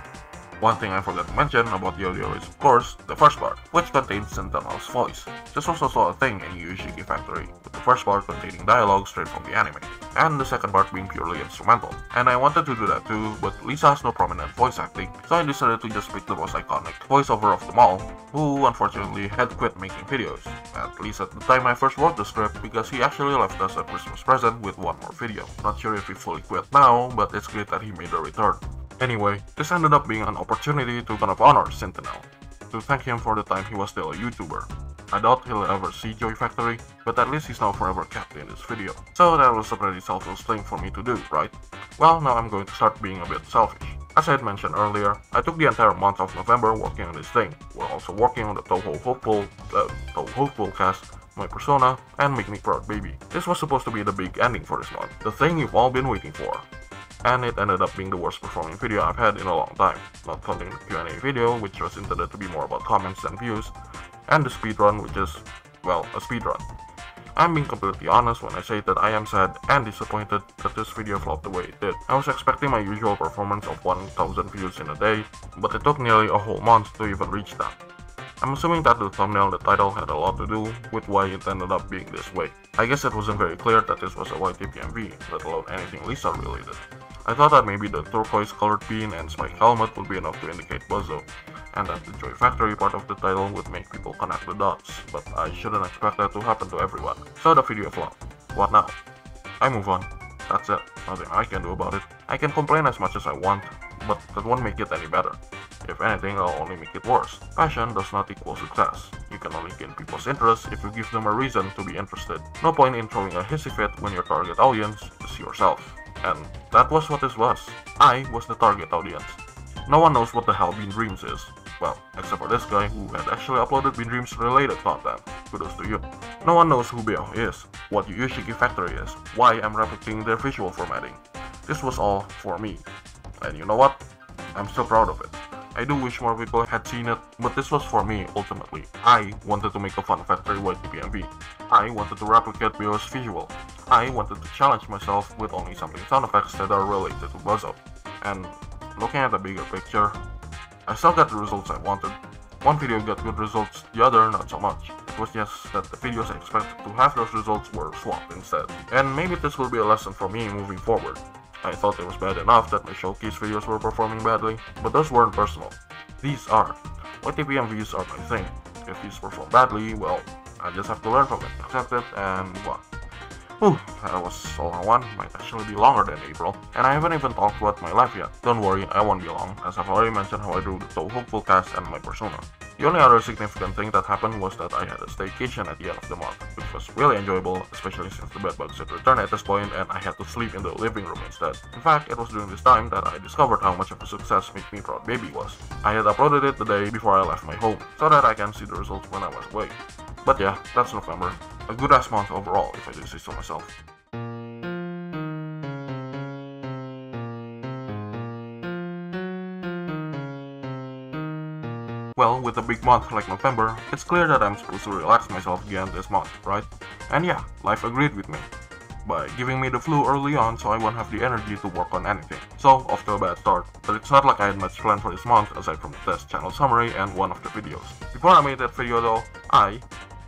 One thing I forgot to mention about the audio is, of course, the first part, which contains Sentinel's voice. This was also a thing in Yoshiki Factory, with the first part containing dialogue straight from the anime, and the second part being purely instrumental. And I wanted to do that too, but Lisa has no prominent voice acting, so I decided to just pick the most iconic voiceover of them all, who unfortunately had quit making videos, at least at the time I first wrote the script, because he actually left us a Christmas present with one more video. Not sure if he fully quit now, but it's great that he made a return. Anyway, this ended up being an opportunity to kind of honor Sentinel, to thank him for the time he was still a YouTuber. I doubt he'll ever see Joy Factory, but at least he's now forever kept in this video. So that was a pretty selfless thing for me to do, right? Well, now I'm going to start being a bit selfish. As I had mentioned earlier, I took the entire month of November working on this thing. We're also working on the Toho Hopeful cast, my persona, and Make Me Proud Baby. This was supposed to be the big ending for this month, the thing you've all been waiting for. And it ended up being the worst performing video I've had in a long time, not counting the Q&A video, which was intended to be more about comments than views, and the speedrun, which is, well, a speedrun. I'm being completely honest when I say that I am sad and disappointed that this video flopped the way it did. I was expecting my usual performance of 1000 views in a day, but it took nearly a whole month to even reach that. I'm assuming that the thumbnail and the title had a lot to do with why it ended up being this way. I guess it wasn't very clear that this was a YTP MV, let alone anything Lisa related. I thought that maybe the turquoise colored pin and spike helmet would be enough to indicate Buzzo, and that the Joy Factory part of the title would make people connect the dots, but I shouldn't expect that to happen to everyone, so the video flopped. What now? I move on. That's it. Nothing I can do about it. I can complain as much as I want, but that won't make it any better. If anything, I'll only make it worse. Passion does not equal success. You can only gain people's interest if you give them a reason to be interested. No point in throwing a hissy fit when your target audience is yourself. And that was what this was. I was the target audience. No one knows what the hell Bean Dreams is. Well, except for this guy who had actually uploaded Bean Dreams related content. Kudos to you. No one knows who Beo is, what Yushiki Factory is, why I'm replicating their visual formatting. This was all for me. And you know what? I'm still proud of it. I do wish more people had seen it, but this was for me ultimately. I wanted to make a fun factory-wide PMV. I wanted to replicate Beo's visual. I wanted to challenge myself with only sampling sound effects that are related to Buzzo. And looking at the bigger picture, I still got the results I wanted. One video got good results, the other not so much. It was just that the videos I expected to have those results were swapped instead. And maybe this will be a lesson for me moving forward. I thought it was bad enough that my showcase videos were performing badly, but those weren't personal. These are. YTPMVs are my thing. If these perform badly, well, I just have to learn from it, accept it, and what? Whew, that was a long one, might actually be longer than April, and I haven't even talked about my life yet. Don't worry, I won't be long, as I've already mentioned how I drew the So Hopeful cast and my persona. The only other significant thing that happened was that I had a staycation at the end of the month, which was really enjoyable, especially since the bedbugs had returned at this point and I had to sleep in the living room instead. In fact, it was during this time that I discovered how much of a success Make Me Proud Baby was. I had uploaded it the day before I left my home, so that I can see the results when I was away. But yeah, that's November. A good ass month overall, if I do say so myself. Well, with a big month like November, it's clear that I'm supposed to relax myself again this month, right? And yeah, life agreed with me, by giving me the flu early on so I won't have the energy to work on anything. So, off to a bad start, but it's not like I had much planned for this month aside from the test channel summary and one of the videos. Before I made that video though, I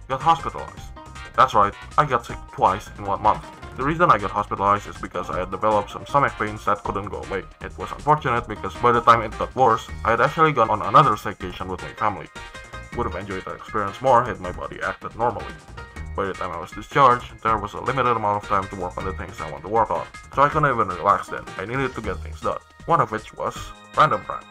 got hospitalized. That's right, I got sick twice in 1 month. The reason I got hospitalized is because I had developed some stomach pains that couldn't go away. It was unfortunate because by the time it got worse, I had actually gone on another staycation with my family. Would have enjoyed that experience more had my body acted normally. By the time I was discharged, there was a limited amount of time to work on the things I want to work on, so I couldn't even relax then. I needed to get things done, one of which was random rant.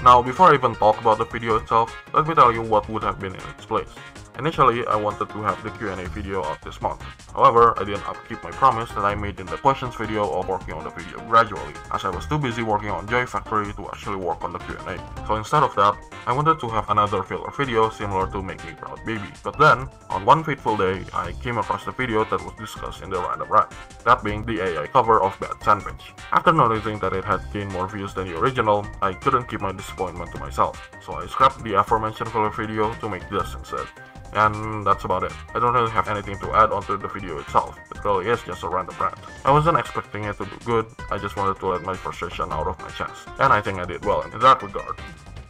Now, before I even talk about the video itself, let me tell you what would have been in its place. Initially, I wanted to have the Q&A video out this month. However, I didn't upkeep my promise that I made in the questions video of working on the video gradually, as I was too busy working on Joy Factory to actually work on the Q&A. So instead of that, I wanted to have another filler video similar to Make Me Proud Baby. But then, on one fateful day, I came across the video that was discussed in the random rant, that being the AI cover of Bad Sandwich. After noticing that it had gained more views than the original, I couldn't keep my disappointment to myself, so I scrapped the aforementioned filler video to make this instead. And that's about it. I don't really have anything to add onto the video itself. It really is just a random rant. I wasn't expecting it to do good, I just wanted to let my frustration out of my chest. And I think I did well in that regard.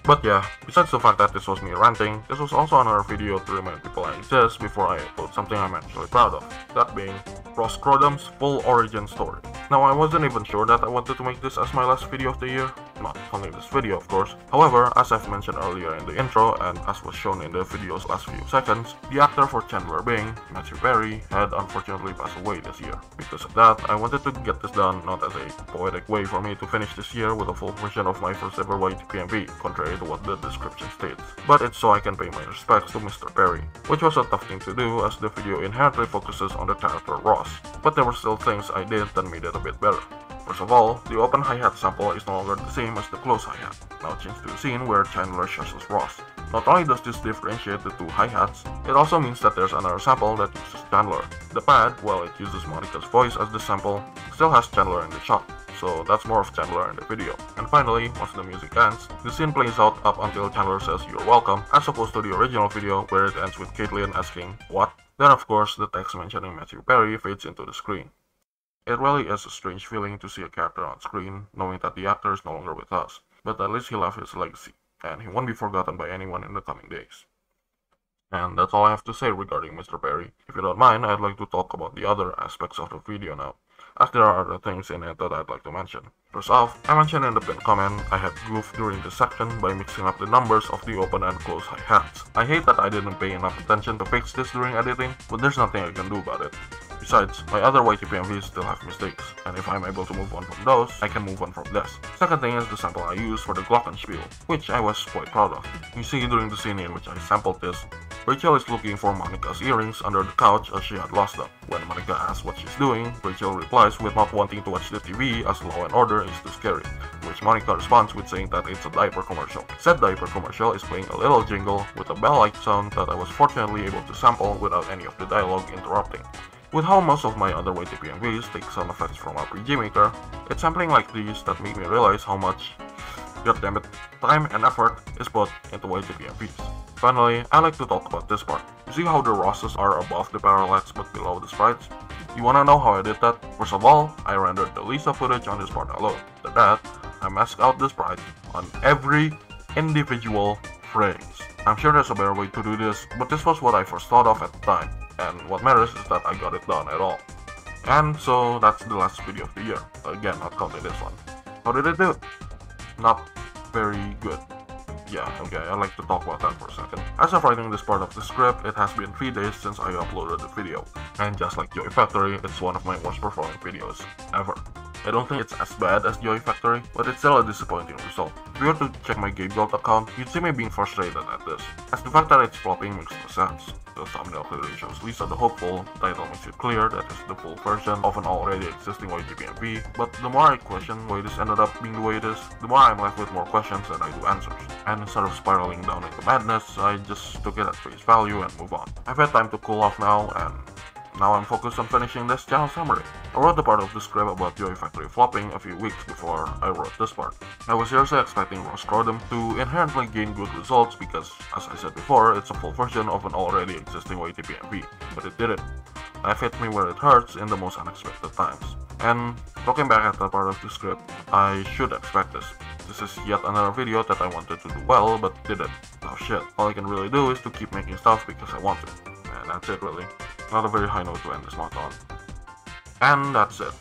But yeah, besides the fact that this was me ranting, this was also another video to remind people I exist before I upload something I'm actually proud of. That being Ross Crodum's full origin story. Now, I wasn't even sure that I wanted to make this as my last video of the year. Not only this video, of course. However, as I've mentioned earlier in the intro, and as was shown in the video's last few seconds, the actor for Chandler Bing, Matthew Perry, had unfortunately passed away this year. Because of that, I wanted to get this done not as a poetic way for me to finish this year with a full version of my first ever YTPMV, contrary to what the description states, but it's so I can pay my respects to Mr. Perry, which was a tough thing to do as the video inherently focuses on the character Ross, but there were still things I did that made it a bit better. First of all, the open hi-hat sample is no longer the same as the close hi-hat, now changed to a scene where Chandler shushles Ross. Not only does this differentiate the two hi-hats, it also means that there's another sample that uses Chandler. The pad, while it uses Monica's voice as the sample, still has Chandler in the shot, so that's more of Chandler in the video. And finally, once the music ends, the scene plays out up until Chandler says "You're welcome," as opposed to the original video where it ends with Caitlyn asking "What?" Then of course the text mentioning Matthew Perry fades into the screen. It really is a strange feeling to see a character on screen, knowing that the actor is no longer with us, but at least he left his legacy, and he won't be forgotten by anyone in the coming days. And that's all I have to say regarding Mr. Perry. If you don't mind, I'd like to talk about the other aspects of the video now. as there are other things in it that I'd like to mention. First off, I mentioned in the pinned comment I had goofed during this section by mixing up the numbers of the open and close hi-hats. I hate that I didn't pay enough attention to fix this during editing, but there's nothing I can do about it. Besides, my other YTPMVs still have mistakes, and if I'm able to move on from those, I can move on from this. Second thing is the sample I used for the glockenspiel, which I was quite proud of. You see, during the scene in which I sampled this, Rachel is looking for Monica's earrings under the couch as she had lost them. When Monica asks what she's doing, Rachel replies with not wanting to watch the TV as Law and Order is too scary, to which Monica responds with saying that it's a diaper commercial. Said diaper commercial is playing a little jingle with a bell-like sound that I was fortunately able to sample without any of the dialogue interrupting. With how most of my other YTPMVs take sound effects from RPG Maker, it's sampling like these that make me realize how much, goddammit, time and effort is put into YTPMVs. Finally, I like to talk about this part. You see how the rosses are above the parallax but below the sprites? You wanna know how I did that? First of all, I rendered the Lisa footage on this part alone. After that, I masked out the sprites on every individual frames. I'm sure there's a better way to do this, but this was what I first thought of at the time. And what matters is that I got it done at all. And so that's the last video of the year. Again, not counting this one. How did it do? Not very good. Yeah, okay, I'd like to talk about that for a second. As of writing this part of the script, it has been 3 days since I uploaded the video. And just like Joy Factory, it's one of my worst performing videos ever. I don't think it's as bad as Joy Factory, but it's still a disappointing result. If you were to check my GameGuild account, you'd see me being frustrated at this, as the fact that it's flopping makes no sense. The thumbnail clearly shows Lisa the Hopeful, the title makes it clear that it's the full version of an already existing YTPMV, but the more I question why this ended up being the way it is, the more I'm left with more questions than I do answers. And instead of spiraling down into madness, I just took it at face value and move on. I've had time to cool off now, and now I'm focused on finishing this channel summary. I wrote the part of the script about Joy Factory flopping a few weeks before I wrote this part. I was seriously expecting Ross Scrotum to inherently gain good results because, as I said before, it's a full version of an already existing YTPMV, but it didn't. Life hit me where it hurts in the most unexpected times. And looking back at that part of the script, I should expect this. This is yet another video that I wanted to do well, but didn't. Oh shit, all I can really do is to keep making stuff because I want to. And that's it really. Not a very high note to end this month on. And that's it.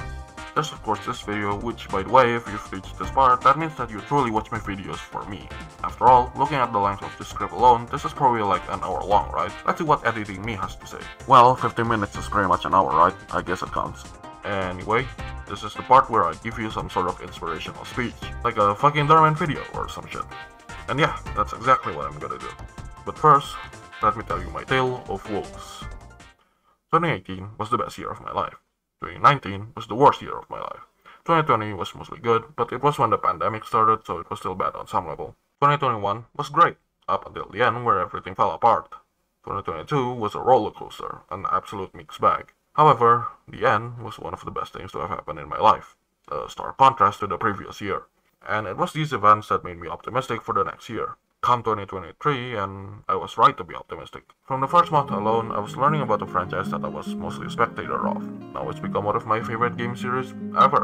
There's of course this video, which by the way, if you've reached this part, that means that you truly watch my videos for me. After all, looking at the length of this script alone, this is probably like an hour long, right? Let's see what editing me has to say. Well, 15 minutes is pretty much an hour, right? I guess it counts. Anyway, this is the part where I give you some sort of inspirational speech, like a fucking Darwin video or some shit. And yeah, that's exactly what I'm gonna do. But first, let me tell you my tale of woes. 2018 was the best year of my life. 2019 was the worst year of my life. 2020 was mostly good, but it was when the pandemic started, so it was still bad on some level. 2021 was great, up until the end where everything fell apart. 2022 was a roller coaster, an absolute mixed bag. However, the end was one of the best things to have happened in my life, a stark contrast to the previous year. And it was these events that made me optimistic for the next year. Come 2023, and I was right to be optimistic. From the first month alone, I was learning about a franchise that I was mostly a spectator of. Now it's become one of my favorite game series ever.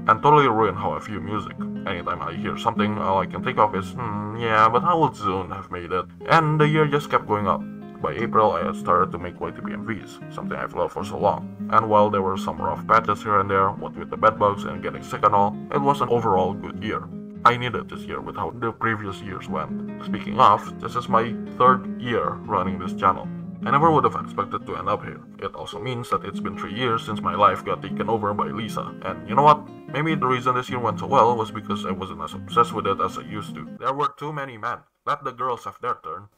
And totally ruined how I view music. Anytime I hear something, all I can think of is, yeah, but how would Zune have made it? And the year just kept going up. By April, I had started to make YTPMVs, something I've loved for so long. And while there were some rough patches here and there, what with the bedbugs and getting sick and all, it was an overall good year. I needed this year with how the previous years went. Speaking of, this is my 3rd year running this channel. I never would have expected to end up here. It also means that it's been 3 years since my life got taken over by Lisa. And you know what? Maybe the reason this year went so well was because I wasn't as obsessed with it as I used to. There were too many men. Let the girls have their turn.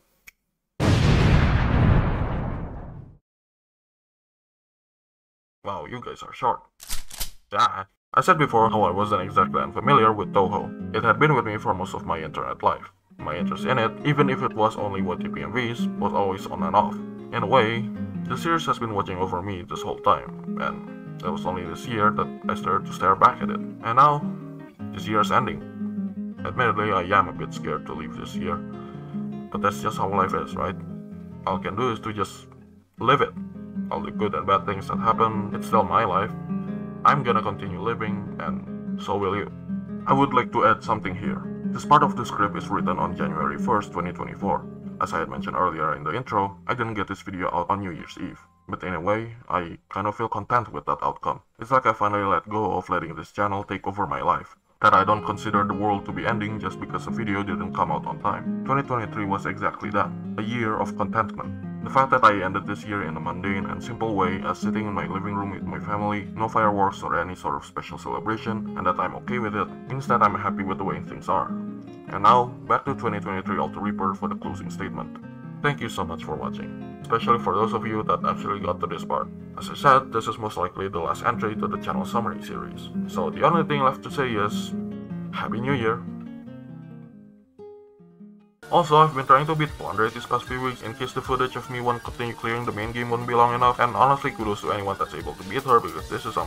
Wow, you guys are short. Yeah. I said before how I wasn't exactly unfamiliar with Toho. It had been with me for most of my internet life. My interest in it, even if it was only YTPMVs, was always on and off. In a way, the series has been watching over me this whole time, and it was only this year that I started to stare back at it. And now, this year is ending. Admittedly, I am a bit scared to leave this year, but that's just how life is, right? All I can do is to just live it. All the good and bad things that happen, it's still my life. I'm gonna continue living, and so will you. I would like to add something here. This part of the script is written on January 1st, 2024. As I had mentioned earlier in the intro, I didn't get this video out on New Year's Eve. But in a way, I kind of feel content with that outcome. It's like I finally let go of letting this channel take over my life. That I don't consider the world to be ending just because a video didn't come out on time. 2023 was exactly that, a year of contentment. The fact that I ended this year in a mundane and simple way as sitting in my living room with my family, no fireworks or any sort of special celebration, and that I'm okay with it, means that I'm happy with the way things are. And now, back to 2023 AlterReaper for the closing statement. Thank you so much for watching, especially for those of you that actually got to this part. As I said, this is most likely the last entry to the channel summary series, so the only thing left to say is, Happy New Year! Also, I've been trying to beat Plunder these past few weeks in case the footage of me won't continue clearing the main game won't be long enough, and honestly kudos to anyone that's able to beat her because this is a